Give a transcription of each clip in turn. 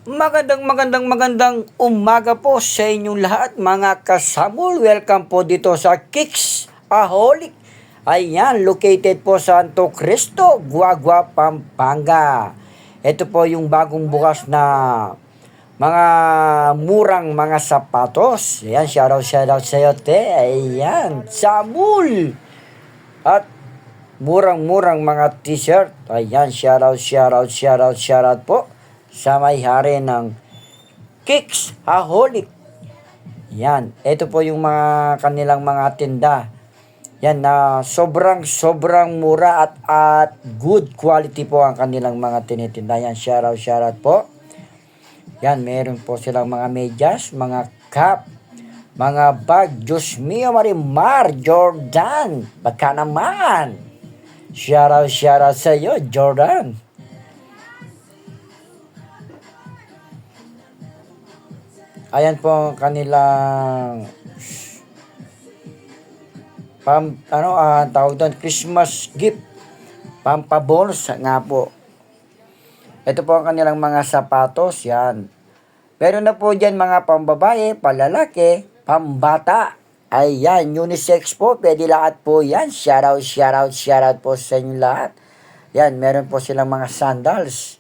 Magandang umaga po sa inyong lahat mga kasamul. Welcome po dito sa Kicks Aholic. Ayan, located po sa Santo Cristo, Guagua, Pampanga. Ito po yung bagong bukas na mga murang mga sapatos. Ayan, shoutout sa iyo, te. Ayan, Samul. At murang-murang mga t-shirt. Ayan, shoutout po sa may-hari ng Kicks Aholic. Yan, ito po yung mga kanilang mga tinda. Yan na sobrang mura at good quality po ang kanilang mga tinitinda. Yan, shoutout po. Yan, meron po silang mga medyas, mga cap, mga bag. Diyos mio, Marimar, Jordan. Baka naman. Shoutout sa iyo, Jordan. Ayan po ang kanilang tawag doon, Christmas gift. Pampabonus nga po. Ito po ang kanilang mga sapatos, yan. Meron na po dyan mga pambabae, palalaki, pambata. Ayan, unisex po, pwede lahat po yan. Shoutout po sa inyo lahat. Yan, meron po silang mga sandals,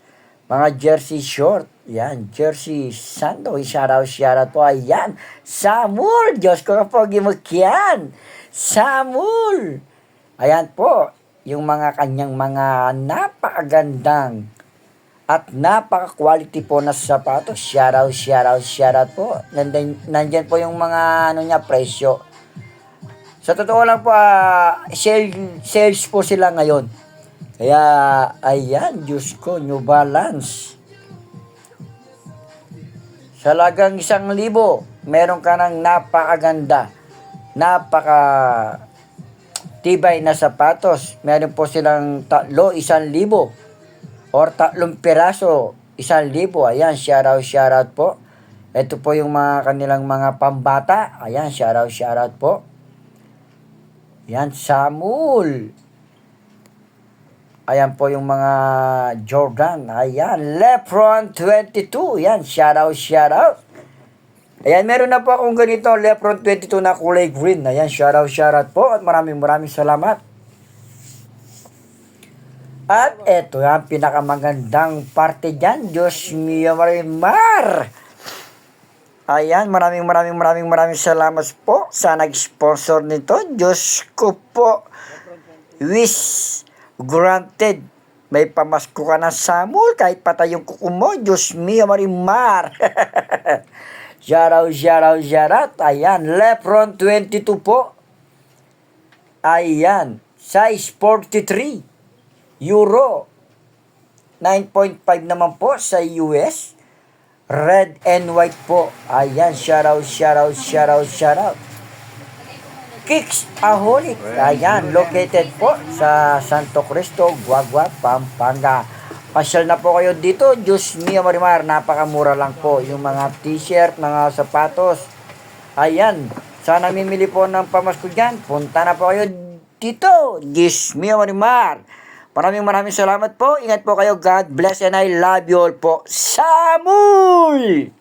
mga jersey short. Yan, jersey sando. Shoutout po. Ayan, Samul. Diyos ko po, gimukyan. Samul. Ayan po, yung mga kanyang mga napakagandang at napaka-quality po na sapatos. Shoutout po. Nandyan po yung mga presyo. Sa totoo lang po, sales po sila ngayon. Kaya, ayan, Diyos ko, New Balance. Sa lagang 1,000, meron ka ng napakaganda, tibay na sapatos. Meron po silang 1,000 or 3 piraso, 1,000. Ayan, shoutout po. Ito po yung mga kanilang mga pambata. Ayan, shoutout po. Ayan, Samul. Ayan po yung mga Jordan. Ayan, Lebron 22. Ayan, shoutout. Ayan, meron na po akong ganito, Lebron 22 na kulay green. Ayan, shoutout po at maraming salamat. At eto yung pinakamagandang parte dyan. Diyos mio, Marimar. Ayan, maraming salamat po sa nag-sponsor nito. Diyos ko po. Wish granted. May pamasko ka ng Samul kahit patay yung kuko mo. Diyos mio, Marimar. Shoutout. Ayan, Lebron 22 po. Ayan, size 43. Euro. 9.5 naman po sa US. Red and white po. Ayan, shoutout. Kicks Aholic. Ayan, located po sa Santo Cristo, Guagua, Pampanga. Pasyal na po kayo dito. Diyos mio, Marimar, napakamura lang po. Yung mga t-shirt, mga sapatos. Ayan, sa namimili po ng pamasko dyan, punta na po kayo dito. Diyos mio, Marimar. Maraming salamat po. Ingat po kayo. God bless and I love you all po. Samul!